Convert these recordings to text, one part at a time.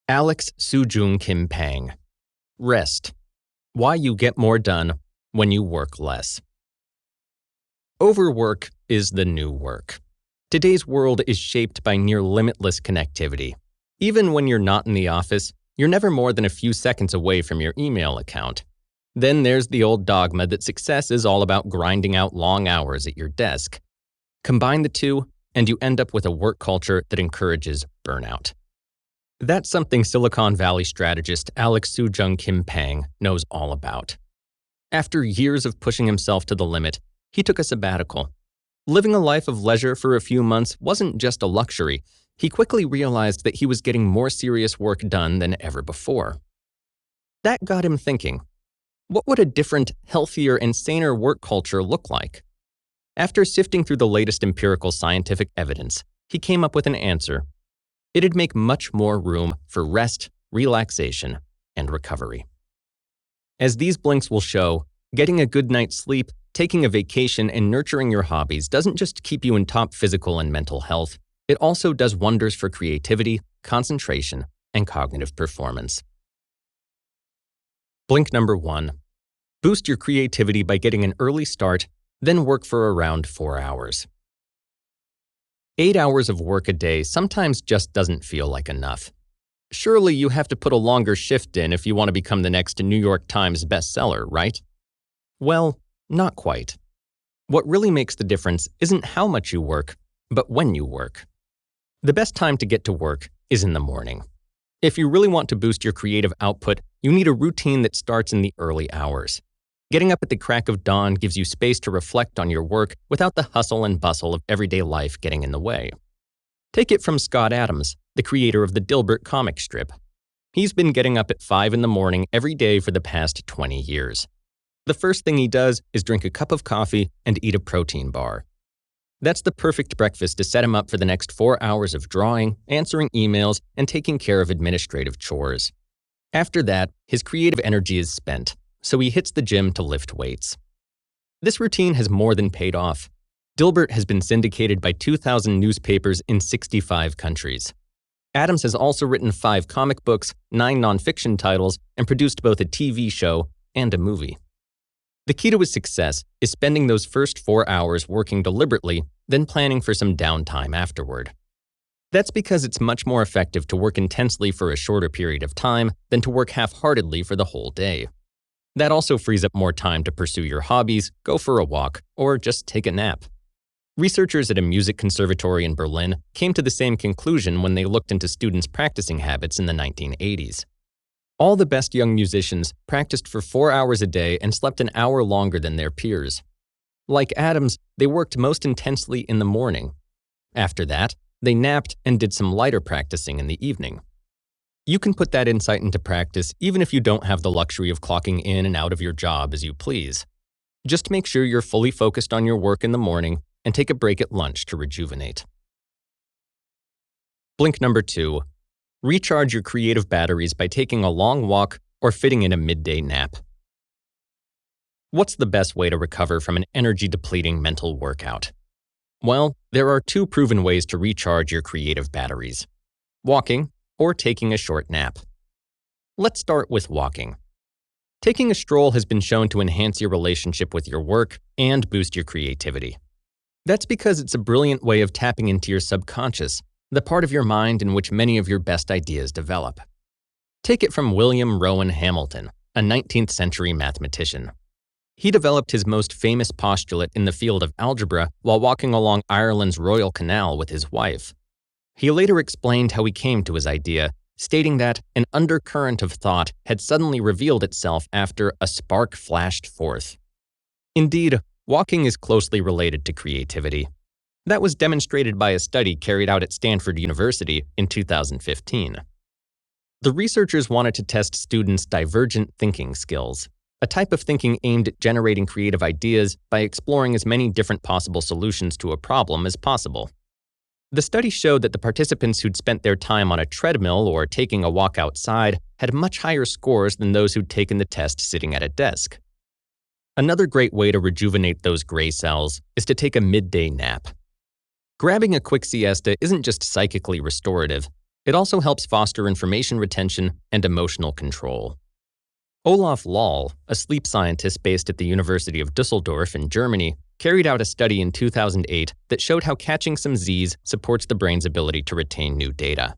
Alex Soojung-Kim Pang. Rest. Why you get more done when you work less. Overwork is the new work. Today's world is shaped by near limitless connectivity. Even when you're not in the office, you're never more than a few seconds away from your email account. Then there's the old dogma that success is all about grinding out long hours at your desk. Combine the two, and you end up with a work culture that encourages burnout. That's something Silicon Valley strategist Alex Soojung-Kim Pang knows all about. After years of pushing himself to the limit, he took a sabbatical. Living a life of leisure for a few months wasn't just a luxury. He quickly realized that he was getting more serious work done than ever before. That got him thinking, what would a different, healthier, and saner work culture look like? After sifting through the latest empirical scientific evidence, he came up with an answer. It'd make much more room for rest, relaxation, and recovery. As these blinks will show, getting a good night's sleep, taking a vacation, and nurturing your hobbies doesn't just keep you in top physical and mental health, it also does wonders for creativity, concentration, and cognitive performance. Blink number 1. Boost your creativity by getting an early start, then work for around 4 hours. 8 hours of work a day sometimes just doesn't feel like enough. Surely you have to put a longer shift in if you want to become the next New York Times bestseller, right? Well, not quite. What really makes the difference isn't how much you work, but when you work. The best time to get to work is in the morning. If you really want to boost your creative output, you need a routine that starts in the early hours. Getting up at the crack of dawn gives you space to reflect on your work without the hustle and bustle of everyday life getting in the way. Take it from Scott Adams, the creator of the Dilbert comic strip. He's been getting up at 5 in the morning every day for the past 20 years. The first thing he does is drink a cup of coffee and eat a protein bar. That's the perfect breakfast to set him up for the next 4 hours of drawing, answering emails, and taking care of administrative chores. After that, his creative energy is spent, so he hits the gym to lift weights. This routine has more than paid off. Dilbert has been syndicated by 2,000 newspapers in 65 countries. Adams has also written 5 comic books, 9 nonfiction titles, and produced both a TV show and a movie. The key to his success is spending those first 4 hours working deliberately, then planning for some downtime afterward. That's because it's much more effective to work intensely for a shorter period of time than to work half-heartedly for the whole day. That also frees up more time to pursue your hobbies, go for a walk, or just take a nap. Researchers at a music conservatory in Berlin came to the same conclusion when they looked into students' practicing habits in the 1980s. All the best young musicians practiced for 4 hours a day and slept an hour longer than their peers. Like Adams, they worked most intensely in the morning. After that, they napped and did some lighter practicing in the evening. You can put that insight into practice even if you don't have the luxury of clocking in and out of your job as you please. Just make sure you're fully focused on your work in the morning and take a break at lunch to rejuvenate. Blink number 2. Recharge your creative batteries by taking a long walk or fitting in a midday nap. What's the best way to recover from an energy-depleting mental workout? Well, there are 2 proven ways to recharge your creative batteries: walking or taking a short nap. Let's start with walking. Taking a stroll has been shown to enhance your relationship with your work and boost your creativity. That's because it's a brilliant way of tapping into your subconscious, the part of your mind in which many of your best ideas develop. Take it from William Rowan Hamilton, a 19th century mathematician. He developed his most famous postulate in the field of algebra while walking along Ireland's Royal Canal with his wife. He later explained how he came to his idea, stating that an undercurrent of thought had suddenly revealed itself after a spark flashed forth. Indeed, walking is closely related to creativity. That was demonstrated by a study carried out at Stanford University in 2015. The researchers wanted to test students' divergent thinking skills, a type of thinking aimed at generating creative ideas by exploring as many different possible solutions to a problem as possible. The study showed that the participants who'd spent their time on a treadmill or taking a walk outside had much higher scores than those who'd taken the test sitting at a desk. Another great way to rejuvenate those gray cells is to take a midday nap. Grabbing a quick siesta isn't just psychically restorative, it also helps foster information retention and emotional control. Olaf Loll, a sleep scientist based at the University of Dusseldorf in Germany, carried out a study in 2008 that showed how catching some Z's supports the brain's ability to retain new data.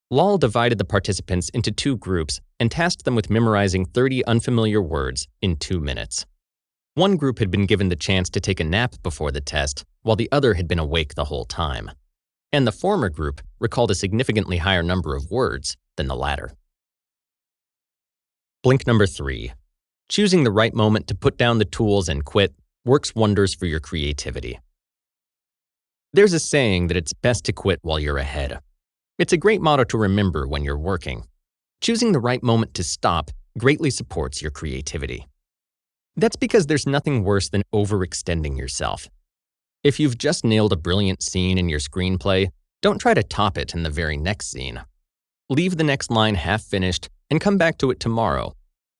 Loll divided the participants into two groups and tasked them with memorizing 30 unfamiliar words in 2 minutes. One group had been given the chance to take a nap before the test, while the other had been awake the whole time. And the former group recalled a significantly higher number of words than the latter. Blink number 3. Choosing the right moment to put down the tools and quit works wonders for your creativity. There's a saying that it's best to quit while you're ahead. It's a great motto to remember when you're working. Choosing the right moment to stop greatly supports your creativity. That's because there's nothing worse than overextending yourself. If you've just nailed a brilliant scene in your screenplay, don't try to top it in the very next scene. Leave the next line half-finished and come back to it tomorrow.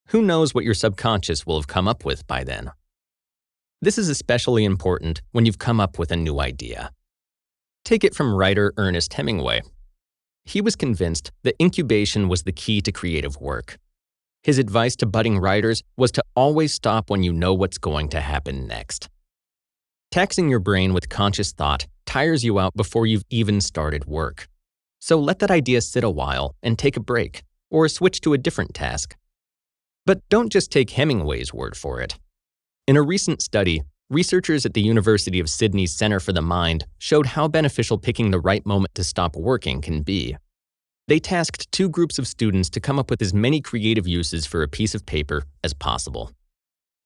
Who knows what your subconscious will have come up with by then? This is especially important when you've come up with a new idea. Take it from writer Ernest Hemingway. He was convinced that incubation was the key to creative work. His advice to budding writers was to always stop when you know what's going to happen next. Taxing your brain with conscious thought tires you out before you've even started work. So let that idea sit a while and take a break, or switch to a different task. But don't just take Hemingway's word for it. In a recent study, researchers at the University of Sydney's Center for the Mind showed how beneficial picking the right moment to stop working can be. They tasked 2 groups of students to come up with as many creative uses for a piece of paper as possible.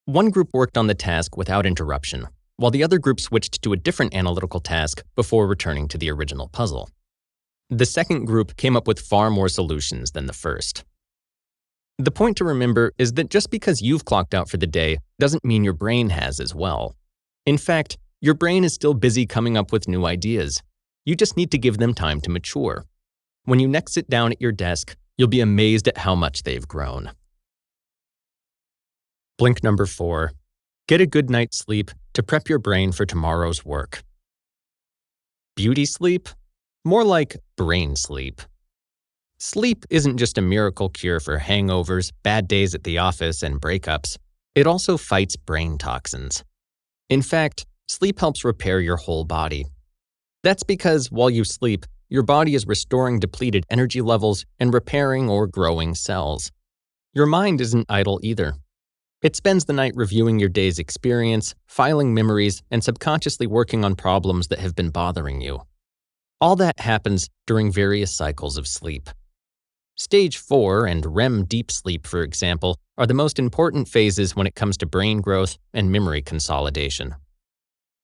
One group worked on the task without interruption, while the other group switched to a different analytical task before returning to the original puzzle. The second group came up with far more solutions than the first. The point to remember is that just because you've clocked out for the day doesn't mean your brain has as well. In fact, your brain is still busy coming up with new ideas. You just need to give them time to mature. When you next sit down at your desk, you'll be amazed at how much they've grown. Blink number 4. Get a good night's sleep to prep your brain for tomorrow's work. Beauty sleep? More like brain sleep. Sleep isn't just a miracle cure for hangovers, bad days at the office, and breakups. It also fights brain toxins. In fact, sleep helps repair your whole body. That's because while you sleep, your body is restoring depleted energy levels and repairing or growing cells. Your mind isn't idle either. It spends the night reviewing your day's experience, filing memories, and subconsciously working on problems that have been bothering you. All that happens during various cycles of sleep. Stage 4 and REM deep sleep, for example, are the most important phases when it comes to brain growth and memory consolidation.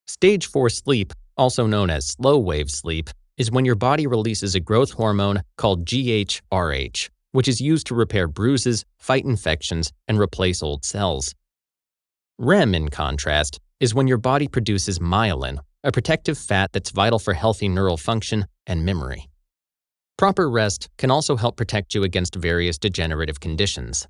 Stage 4 sleep, also known as slow-wave sleep, is when your body releases a growth hormone called GHRH, which is used to repair bruises, fight infections, and replace old cells. REM, in contrast, is when your body produces myelin, a protective fat that's vital for healthy neural function and memory. Proper rest can also help protect you against various degenerative conditions.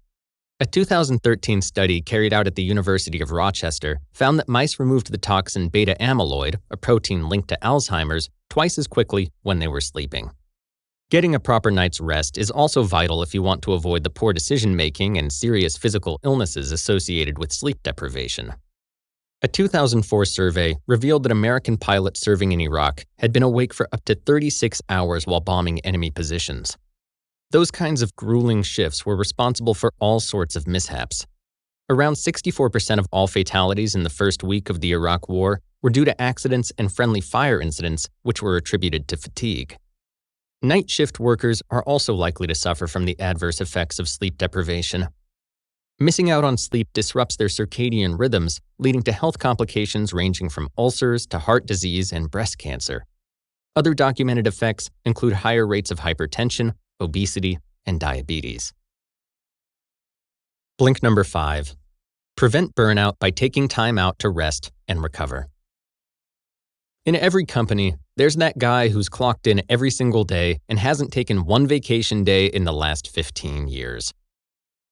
A 2013 study carried out at the University of Rochester found that mice removed the toxin beta amyloid, a protein linked to Alzheimer's, twice as quickly when they were sleeping. Getting a proper night's rest is also vital if you want to avoid the poor decision-making and serious physical illnesses associated with sleep deprivation. A 2004 survey revealed that American pilots serving in Iraq had been awake for up to 36 hours while bombing enemy positions. Those kinds of grueling shifts were responsible for all sorts of mishaps. Around 64% of all fatalities in the first week of the Iraq War were due to accidents and friendly fire incidents, which were attributed to fatigue. Night shift workers are also likely to suffer from the adverse effects of sleep deprivation. Missing out on sleep disrupts their circadian rhythms, leading to health complications ranging from ulcers to heart disease and breast cancer. Other documented effects include higher rates of hypertension, obesity, and diabetes. Blink number 5. Prevent burnout by taking time out to rest and recover. In every company, there's that guy who's clocked in every single day and hasn't taken one vacation day in the last 15 years.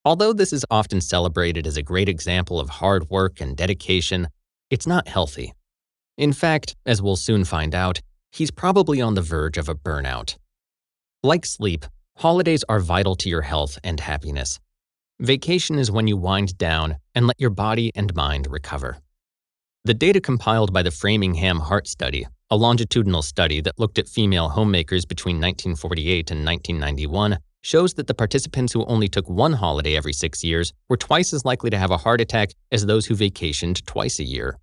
Although this is often celebrated as a great example of hard work and dedication, it's not healthy. In fact, as we'll soon find out, he's probably on the verge of a burnout. Like sleep, holidays are vital to your health and happiness. Vacation is when you wind down and let your body and mind recover. The data compiled by the Framingham Heart Study, a longitudinal study that looked at female homemakers between 1948 and 1991, shows that the participants who only took one holiday every 6 years were twice as likely to have a heart attack as those who vacationed twice a year.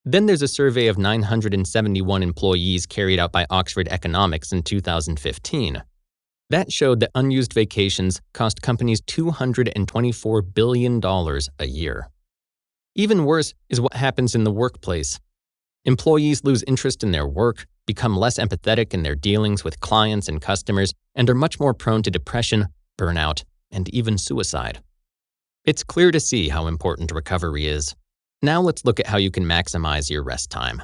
Then there's a survey of 971 employees carried out by Oxford Economics in 2015. That showed that unused vacations cost companies $224 billion a year. Even worse is what happens in the workplace. Employees lose interest in their work, become less empathetic in their dealings with clients and customers, and are much more prone to depression, burnout, and even suicide. It's clear to see how important recovery is. Now let's look at how you can maximize your rest time.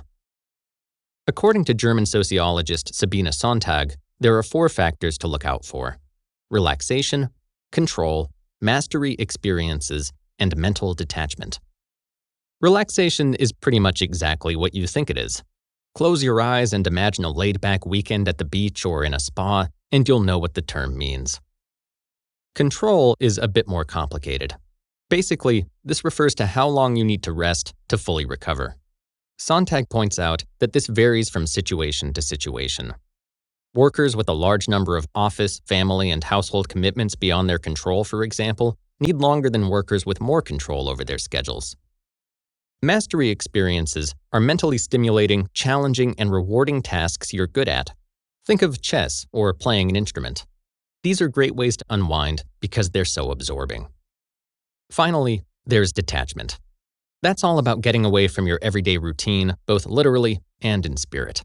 According to German sociologist Sabine Sontag, there are 4 factors to look out for: relaxation, control, mastery experiences, and mental detachment. Relaxation is pretty much exactly what you think it is. Close your eyes and imagine a laid-back weekend at the beach or in a spa, and you'll know what the term means. Control is a bit more complicated. Basically, this refers to how long you need to rest to fully recover. Sontag points out that this varies from situation to situation. Workers with a large number of office, family, and household commitments beyond their control, for example, need longer than workers with more control over their schedules. Mastery experiences are mentally stimulating, challenging, and rewarding tasks you're good at. Think of chess or playing an instrument. These are great ways to unwind because they're so absorbing. Finally, there's detachment. That's all about getting away from your everyday routine, both literally and in spirit.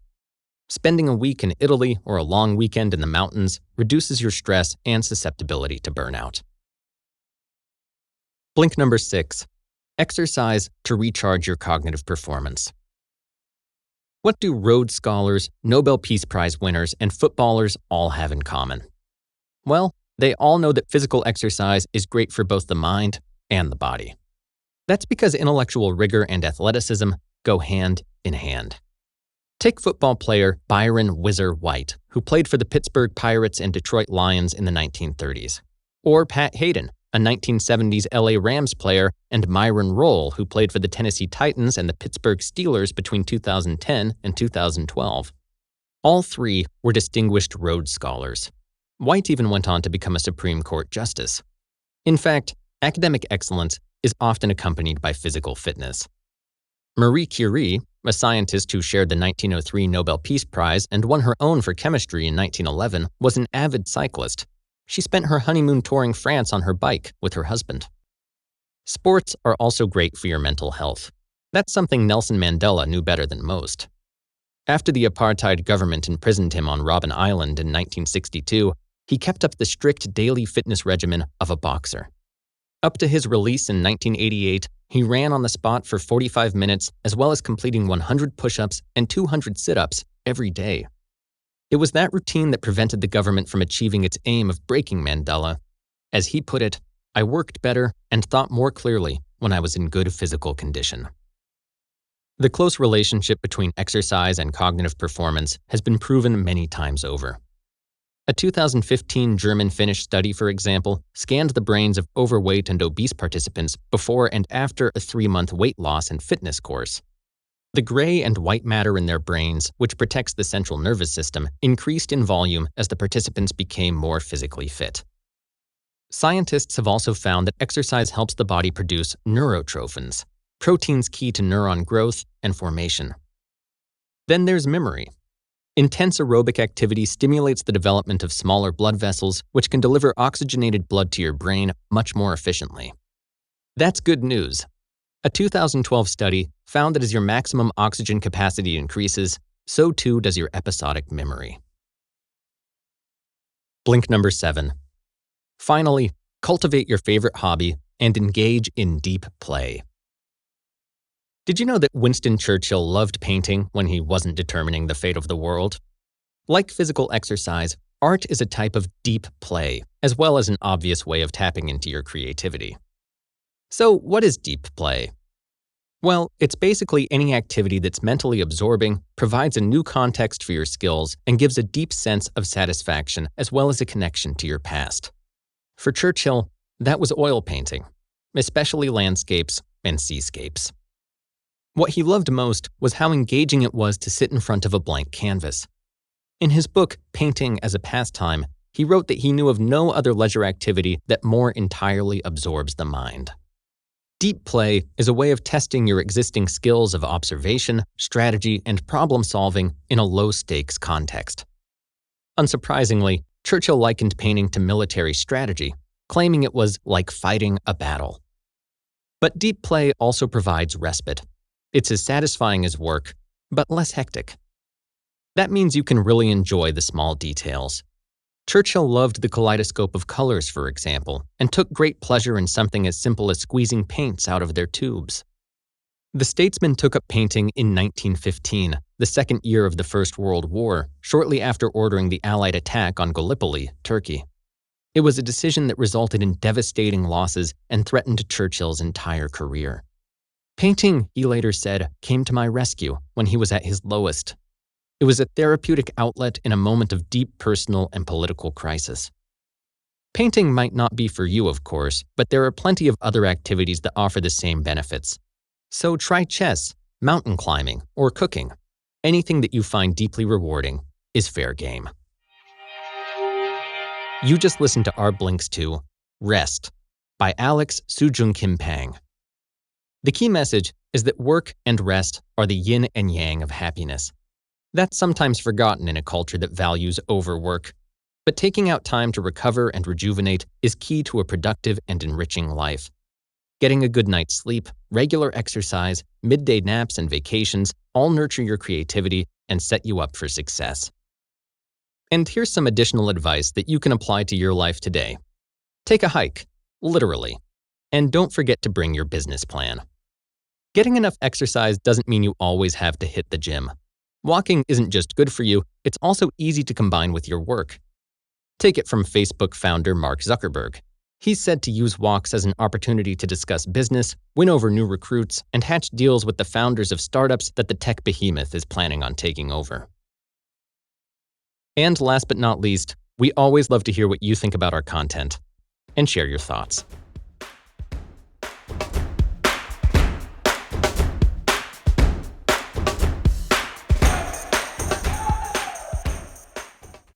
Spending a week in Italy or a long weekend in the mountains reduces your stress and susceptibility to burnout. Blink number 6. Exercise to recharge your cognitive performance. What do Rhodes Scholars, Nobel Peace Prize winners, and footballers all have in common? Well, they all know that physical exercise is great for both the mind and the body. That's because intellectual rigor and athleticism go hand in hand. Take football player Byron Whizzer White, who played for the Pittsburgh Pirates and Detroit Lions in the 1930s. Or Pat Hayden, a 1970s LA Rams player, and Myron Rolle, who played for the Tennessee Titans and the Pittsburgh Steelers between 2010 and 2012. All 3 were distinguished Rhodes Scholars. White even went on to become a Supreme Court justice. In fact, academic excellence is often accompanied by physical fitness. Marie Curie, a scientist who shared the 1903 Nobel Peace Prize and won her own for chemistry in 1911, was an avid cyclist. She spent her honeymoon touring France on her bike with her husband. Sports are also great for your mental health. That's something Nelson Mandela knew better than most. After the apartheid government imprisoned him on Robben Island in 1962, he kept up the strict daily fitness regimen of a boxer. Up to his release in 1988, he ran on the spot for 45 minutes, as well as completing 100 push-ups and 200 sit-ups every day. It was that routine that prevented the government from achieving its aim of breaking Mandela. As he put it, "I worked better and thought more clearly when I was in good physical condition." The close relationship between exercise and cognitive performance has been proven many times over. A 2015 German-Finnish study, for example, scanned the brains of overweight and obese participants before and after a 3-month weight loss and fitness course. The gray and white matter in their brains, which protects the central nervous system, increased in volume as the participants became more physically fit. Scientists have also found that exercise helps the body produce neurotrophins, proteins key to neuron growth and formation. Then there's memory. Intense aerobic activity stimulates the development of smaller blood vessels, which can deliver oxygenated blood to your brain much more efficiently. That's good news. A 2012 study found that as your maximum oxygen capacity increases, so too does your episodic memory. Blink number 7. Finally, cultivate your favorite hobby and engage in deep play. Did you know that Winston Churchill loved painting when he wasn't determining the fate of the world? Like physical exercise, art is a type of deep play, as well as an obvious way of tapping into your creativity. So, what is deep play? Well, it's basically any activity that's mentally absorbing, provides a new context for your skills, and gives a deep sense of satisfaction as well as a connection to your past. For Churchill, that was oil painting, especially landscapes and seascapes. What he loved most was how engaging it was to sit in front of a blank canvas. In his book, Painting as a Pastime, he wrote that he knew of no other leisure activity that more entirely absorbs the mind. Deep play is a way of testing your existing skills of observation, strategy, and problem-solving in a low-stakes context. Unsurprisingly, Churchill likened painting to military strategy, claiming it was like fighting a battle. But deep play also provides respite. It's as satisfying as work, but less hectic. That means you can really enjoy the small details. Churchill loved the kaleidoscope of colors, for example, and took great pleasure in something as simple as squeezing paints out of their tubes. The statesman took up painting in 1915, the second year of the First World War, shortly after ordering the Allied attack on Gallipoli, Turkey. It was a decision that resulted in devastating losses and threatened Churchill's entire career. Painting, he later said, came to my rescue when he was at his lowest. It was a therapeutic outlet in a moment of deep personal and political crisis. Painting might not be for you, of course, but there are plenty of other activities that offer the same benefits. So try chess, mountain climbing, or cooking. Anything that you find deeply rewarding is fair game. You just listened to our blinks to Rest by Alex Soojung-Kim Pang. The key message is that work and rest are the yin and yang of happiness. That's sometimes forgotten in a culture that values overwork. But taking out time to recover and rejuvenate is key to a productive and enriching life. Getting a good night's sleep, regular exercise, midday naps, and vacations all nurture your creativity and set you up for success. And here's some additional advice that you can apply to your life today. Take a hike, literally. And don't forget to bring your business plan. Getting enough exercise doesn't mean you always have to hit the gym. Walking isn't just good for you, it's also easy to combine with your work. Take it from Facebook founder Mark Zuckerberg. He's said to use walks as an opportunity to discuss business, win over new recruits, and hatch deals with the founders of startups that the tech behemoth is planning on taking over. And last but not least, we always love to hear what you think about our content. And share your thoughts.